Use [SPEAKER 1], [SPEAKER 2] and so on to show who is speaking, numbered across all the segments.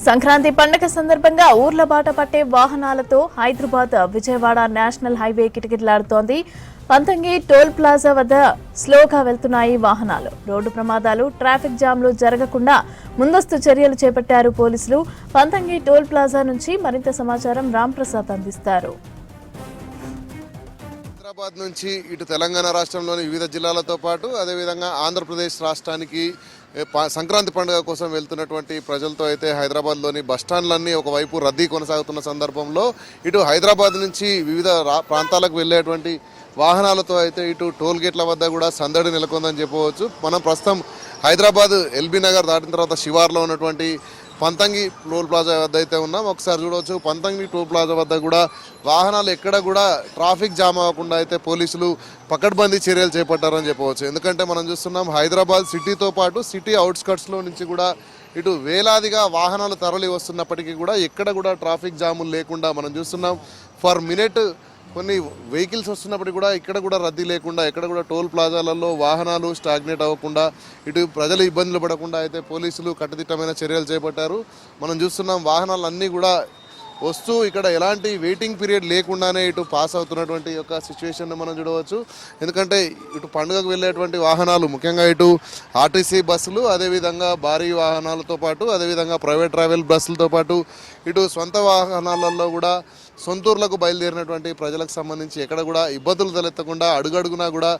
[SPEAKER 1] సంక్రాంతి పండుగ సందర్భంగా ఊర్ల బాట పట్టే వాహనాలతో హైదరాబాద్ విజయవాడ నేషనల్ హైవే కిటకిటలాడుతోంది. పంతంగి టోల్ ప్లాజా వద్ద స్లోగా వెళ్తున్నాయి వాహనాలు. రోడ్డు ప్రమాదాలు, ట్రాఫిక్ జామ్లు జరగకుండా ముందస్తు చర్యలు చేపట్టారు పోలీసులు. పంతంగి టోల్ ప్లాజా నుంచి మరింత సమాచారం రాంప్రసాద్ అందిస్తారు.
[SPEAKER 2] హైదరాబాద్ నుంచి ఇటు తెలంగాణ రాష్ట్రంలోని వివిధ జిల్లాలతో పాటు అదేవిధంగా ఆంధ్రప్రదేశ్ రాష్ట్రానికి సంక్రాంతి పండుగ కోసం వెళ్తున్నటువంటి ప్రజలతో అయితే హైదరాబాద్లోని బస్టాండ్లన్నీ ఒకవైపు రద్దీ కొనసాగుతున్న సందర్భంలో ఇటు హైదరాబాద్ నుంచి వివిధ ప్రాంతాలకు వెళ్ళేటువంటి వాహనాలతో అయితే ఇటు టోల్ గేట్ల వద్ద కూడా సందడి నెలకొందని చెప్పవచ్చు. మనం ప్రస్తుతం హైదరాబాద్ ఎల్బీ నగర్ దాటిన తర్వాత శివార్లో ఉన్నటువంటి పంతంగి టోల్ ప్లాజా వద్ద అయితే ఉన్నాం. ఒకసారి చూడవచ్చు, పంతంగి టోల్ ప్లాజా వద్ద కూడా వాహనాలు ఎక్కడ కూడా ట్రాఫిక్ జామ్ అవ్వకుండా అయితే పోలీసులు పకడ్బందీ చర్యలు చేపట్టారని చెప్పవచ్చు. ఎందుకంటే మనం చూస్తున్నాం హైదరాబాద్ సిటీతో పాటు సిటీ అవుట్స్కట్స్లో నుంచి కూడా ఇటు వేలాదిగా వాహనాలు తరలి వస్తున్నప్పటికీ కూడా ఎక్కడ కూడా ట్రాఫిక్ జాములు లేకుండా మనం చూస్తున్నాం. ఫర్ మినిట్ కొన్ని వెహికల్స్ వస్తున్నప్పటికీ కూడా ఇక్కడ కూడా రద్దీ లేకుండా, ఎక్కడ కూడా టోల్ ప్లాజాలలో వాహనాలు స్టాగ్నేట్ అవ్వకుండా, ఇటు ప్రజలు ఇబ్బందులు పడకుండా అయితే పోలీసులు కట్టుదిట్టమైన చర్యలు చేపట్టారు. మనం చూస్తున్నాం వాహనాలన్నీ కూడా వస్తూ ఇక్కడ ఎలాంటి వెయిటింగ్ పీరియడ్ లేకుండానే ఇటు పాస్ అవుతున్నటువంటి యొక్క సిచ్యువేషన్ మనం చూడవచ్చు. ఎందుకంటే ఇటు పండుగకు వెళ్ళేటువంటి వాహనాలు ముఖ్యంగా ఇటు ఆర్టీసీ బస్సులు, అదేవిధంగా భారీ వాహనాలతో పాటు అదేవిధంగా ప్రైవేట్ ట్రావెల్ బస్సులతో పాటు ఇటు సొంత వాహనాలలో కూడా సొంతూర్లకు బయలుదేరినటువంటి ప్రజలకు సంబంధించి ఎక్కడ కూడా ఇబ్బందులు తలెత్తకుండా అడుగడుగునా కూడా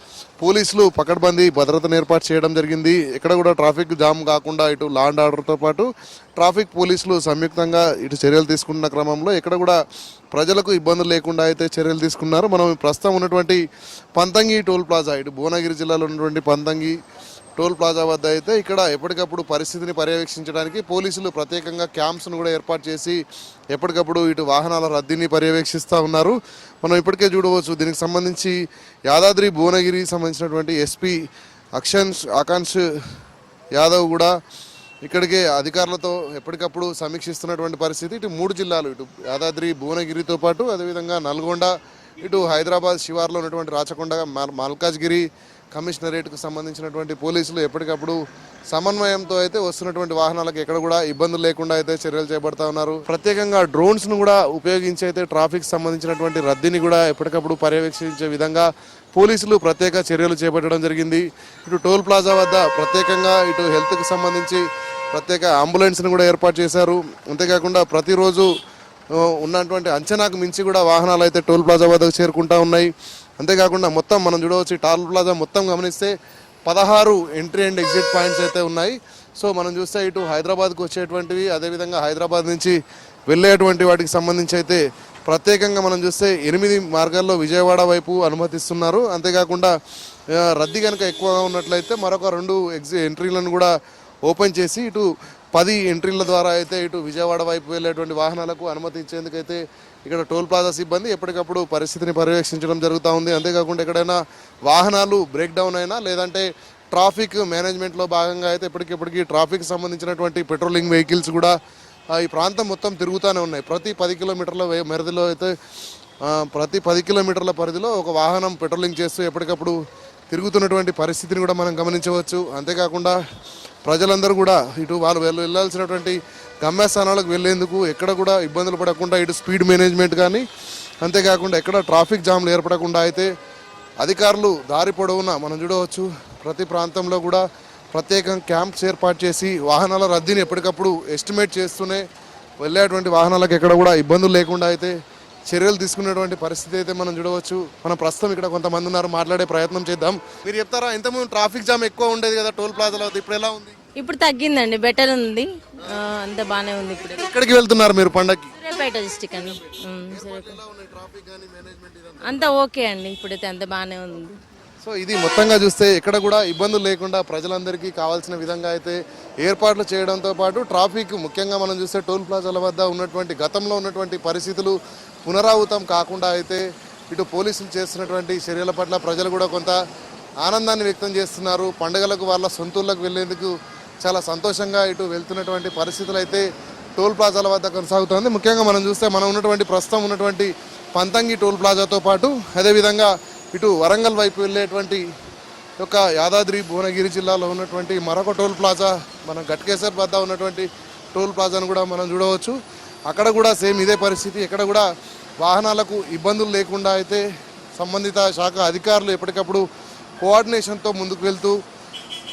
[SPEAKER 2] పోలీసులు పకడ్బందీ భద్రతను ఏర్పాటు చేయడం జరిగింది. ఎక్కడ కూడా ట్రాఫిక్ జామ్ కాకుండా ఇటు లా అండ్ ఆర్డర్తో పాటు ట్రాఫిక్ పోలీసులు సంయుక్తంగా ఇటు చర్యలు తీసుకున్న క్రమంలో ఎక్కడ కూడా ప్రజలకు ఇబ్బందులు లేకుండా అయితే చర్యలు తీసుకున్నారు. మనం ప్రస్తుతం ఉన్నటువంటి పంతంగి టోల్ ప్లాజా, ఇటు భువనగిరి జిల్లాలో ఉన్నటువంటి పంతంగి టోల్ ప్లాజా వద్ద అయితే ఇక్కడ ఎప్పటికప్పుడు పరిస్థితిని పర్యవేక్షించడానికి పోలీసులు ప్రత్యేకంగా క్యాంప్స్ను కూడా ఏర్పాటు చేసి ఎప్పటికప్పుడు ఇటు వాహనాల రద్దీని పర్యవేక్షిస్తూ ఉన్నారు. మనం ఇప్పటికే చూడవచ్చు, దీనికి సంబంధించి యాదాద్రి భువనగిరి సంబంధించినటువంటి ఎస్పీ ఆకాంక్ష్ యాదవ్ కూడా ఇక్కడికే అధికారులతో ఎప్పటికప్పుడు సమీక్షిస్తున్నటువంటి పరిస్థితి. ఇటు మూడు జిల్లాలు, ఇటు యాదాద్రి భువనగిరితో పాటు అదేవిధంగా నల్గొండ, ఇటు హైదరాబాద్ శివార్లో ఉన్నటువంటి రాచకొండ, మల్కాజ్గిరి కమిషనరేట్కు సంబంధించినటువంటి పోలీసులు ఎప్పటికప్పుడు సమన్వయంతో అయితే వస్తున్నటువంటి వాహనాలకు ఎక్కడ కూడా ఇబ్బందులు లేకుండా అయితే చర్యలు చేపడతా ఉన్నారు. ప్రత్యేకంగా డ్రోన్స్ను కూడా ఉపయోగించి అయితే ట్రాఫిక్ సంబంధించినటువంటి రద్దీని కూడా ఎప్పటికప్పుడు పర్యవేక్షించే విధంగా పోలీసులు ప్రత్యేక చర్యలు చేపట్టడం జరిగింది. ఇటు టోల్ ప్లాజా వద్ద ప్రత్యేకంగా ఇటు హెల్త్కి సంబంధించి ప్రత్యేక అంబులెన్స్ను కూడా ఏర్పాటు చేశారు. అంతేకాకుండా ప్రతిరోజు ఉన్నటువంటి అంచనాకు మించి కూడా వాహనాలు అయితే టోల్ ప్లాజా వద్దకు చేరుకుంటూ ఉన్నాయి. అంతేకాకుండా మొత్తం మనం చూడవచ్చు, టోల్ ప్లాజా మొత్తం గమనిస్తే 16 ఎంట్రీ అండ్ ఎగ్జిట్ పాయింట్స్ అయితే ఉన్నాయి. సో మనం చూస్తే ఇటు హైదరాబాద్కు వచ్చేటువంటివి, అదేవిధంగా హైదరాబాద్ నుంచి వెళ్ళేటువంటి వాటికి సంబంధించి అయితే ప్రత్యేకంగా మనం చూస్తే 8 మార్గాల్లో విజయవాడ వైపు అనుమతిస్తున్నారు. అంతేకాకుండా రద్దీ కనుక ఎక్కువగా ఉన్నట్లయితే మరొక 2 ఎంట్రీలను కూడా ఓపెన్ చేసి ఇటు 10 ఎంట్రీల ద్వారా అయితే ఇటు విజయవాడ వైపు వెళ్ళేటువంటి వాహనాలకు అనుమతి ఇచ్చేందుకైతే ఇక్కడ టోల్ ప్లాజా సిబ్బంది ఎప్పటికప్పుడు పరిస్థితిని పర్యవేక్షించడం జరుగుతూ ఉంది. అంతేకాకుండా ఎక్కడైనా వాహనాలు బ్రేక్ డౌన్ అయినా లేదంటే ట్రాఫిక్ మేనేజ్మెంట్లో భాగంగా అయితే ఎప్పటికెప్పటికీ ట్రాఫిక్ సంబంధించినటువంటి పెట్రోలింగ్ వెహికల్స్ కూడా ఈ ప్రాంతం మొత్తం తిరుగుతూనే ఉన్నాయి. ప్రతి 10 కిలోమీటర్ల పరిధిలో అయితే ప్రతి 10 కిలోమీటర్ల పరిధిలో ఒక వాహనం పెట్రోలింగ్ చేస్తూ ఎప్పటికప్పుడు తిరుగుతున్నటువంటి పరిస్థితిని కూడా మనం గమనించవచ్చు. అంతేకాకుండా ప్రజలందరూ కూడా ఇటు వాళ్ళు వెళ్ళాల్సినటువంటి గమ్యస్థానాలకు వెళ్లేందుకు ఎక్కడ కూడా ఇబ్బందులు పడకుండా ఇటు స్పీడ్ మేనేజ్మెంట్ కానీ, అంతేకాకుండా ఎక్కడ ట్రాఫిక్ జామ్లు ఏర్పడకుండా అయితే అధికారులు దారి పొడవునా మనం చూడవచ్చు ప్రతి ప్రాంతంలో కూడా ప్రత్యేకంగా క్యాంప్స్ ఏర్పాటు చేసి వాహనాల రద్దీని ఎప్పటికప్పుడు ఎస్టిమేట్ చేస్తూనే వెళ్ళేటువంటి వాహనాలకు ఎక్కడ కూడా ఇబ్బందులు లేకుండా అయితే చర్యలు తీసుకునేటువంటి పరిస్థితి అయితే మనం చూడవచ్చు. మనం ప్రస్తుతం ఇక్కడ కొంతమంది ఉన్నారు, మాట్లాడే ప్రయత్నం చేద్దాం. మీరు చెప్తారా, ఇంతకుముందు ట్రాఫిక్ జామ్ ఎక్కువ ఉండేది కదా టోల్ ప్లాజాలో, ఇప్పుడు ఎలా ఉంది?
[SPEAKER 3] ఇప్పుడు తగ్గిందండి, బెటర్ ఉంది, అంత బాగానే ఉంది. ఇప్పుడు
[SPEAKER 2] ఎక్కడికి వెళ్తున్నారు మీరు పండగకి?
[SPEAKER 3] సూర్యాపేట డిస్టిక్ అండి. అంత ఓకే అండి, ఇప్పుడైతే అంత బాగానే ఉంది.
[SPEAKER 2] సో ఇది మొత్తంగా చూస్తే ఎక్కడ కూడా ఇబ్బందులు లేకుండా ప్రజలందరికీ కావాల్సిన విధంగా అయితే ఏర్పాట్లు చేయడంతో పాటు ట్రాఫిక్ ముఖ్యంగా మనం చూస్తే టోల్ ప్లాజాల వద్ద ఉన్నటువంటి గతంలో ఉన్నటువంటి పరిస్థితులు పునరావృతం కాకుండా అయితే ఇటు పోలీసులు చేస్తున్నటువంటి చర్యల పట్ల ప్రజలు కూడా కొంత ఆనందాన్ని వ్యక్తం చేస్తున్నారు. పండుగలకు వాళ్ళ సొంతూళ్ళకు వెళ్లేందుకు చాలా సంతోషంగా ఇటు వెళ్తున్నటువంటి పరిస్థితులు అయితే టోల్ ప్లాజాల వద్ద కొనసాగుతుంది. ముఖ్యంగా మనం చూస్తే మనం ఉన్నటువంటి ప్రస్తుతం ఉన్నటువంటి పంతంగి టోల్ ప్లాజాతో పాటు అదేవిధంగా ఇటు వరంగల్ వైపు వెళ్ళేటువంటి యాదాద్రి భువనగిరి జిల్లాలో ఉన్నటువంటి మరొక టోల్ ప్లాజా మన గట్కేసర్ వద్ద ఉన్నటువంటి టోల్ ప్లాజాను కూడా మనం చూడవచ్చు. అక్కడ కూడా సేమ్ ఇదే పరిస్థితి. ఎక్కడ కూడా వాహనాలకు ఇబ్బందులు లేకుండా అయితే సంబంధిత శాఖ అధికారులు ఎప్పటికప్పుడు కోఆర్డినేషన్తో ముందుకు వెళ్తూ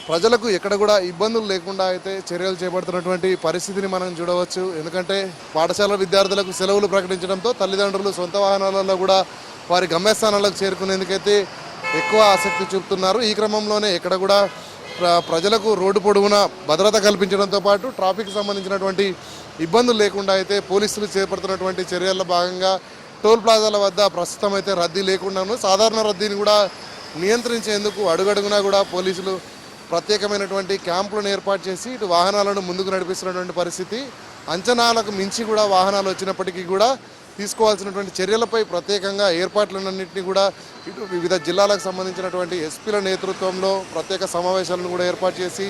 [SPEAKER 2] ప్రజలకు ఎక్కడ కూడా ఇబ్బందులు లేకుండా అయితే చర్యలు చేపడుతున్నటువంటి పరిస్థితిని మనం చూడవచ్చు. ఎందుకంటే పాఠశాల విద్యార్థులకు సెలవులు ప్రకటించడంతో తల్లిదండ్రులు సొంత వాహనాలలో కూడా వారి గమ్యస్థానాలకు చేరుకునేందుకైతే ఎక్కువ ఆసక్తి చూపుతున్నారు. ఈ క్రమంలోనే ఎక్కడ కూడా ప్రజలకు రోడ్డు పొడవునా భద్రత కల్పించడంతో పాటు ట్రాఫిక్ సంబంధించినటువంటి ఇబ్బందులు లేకుండా అయితే పోలీసులు చేపడుతున్నటువంటి చర్యల్లో భాగంగా టోల్ ప్లాజాల వద్ద ప్రస్తుతం అయితే రద్దీ లేకుండాను సాధారణ రద్దీని కూడా నియంత్రించేందుకు అడుగడుగునా కూడా పోలీసులు ప్రత్యేకమైనటువంటి క్యాంపులను ఏర్పాటు చేసి ఇటు వాహనాలను ముందుకు నడిపిస్తున్నటువంటి పరిస్థితి. అంచనాలకు మించి కూడా వాహనాలు వచ్చినప్పటికీ కూడా తీసుకోవాల్సినటువంటి చర్యలపై ప్రత్యేకంగా ఏర్పాట్లన్నింటినీ కూడా ఇటు వివిధ జిల్లాలకు సంబంధించినటువంటి ఎస్పీల నేతృత్వంలో ప్రత్యేక సమావేశాలను కూడా ఏర్పాటు చేసి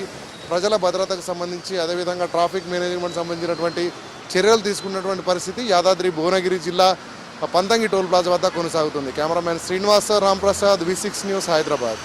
[SPEAKER 2] ప్రజల భద్రతకు సంబంధించి అదేవిధంగా ట్రాఫిక్ మేనేజ్మెంట్ సంబంధించినటువంటి చర్యలు తీసుకున్నటువంటి పరిస్థితి యాదాద్రి భువనగిరి జిల్లా పంతంగి టోల్ ప్లాజా వద్ద కొనసాగుతుంది. Cameraman Srinivas Ramprasad, V6 news, Hyderabad.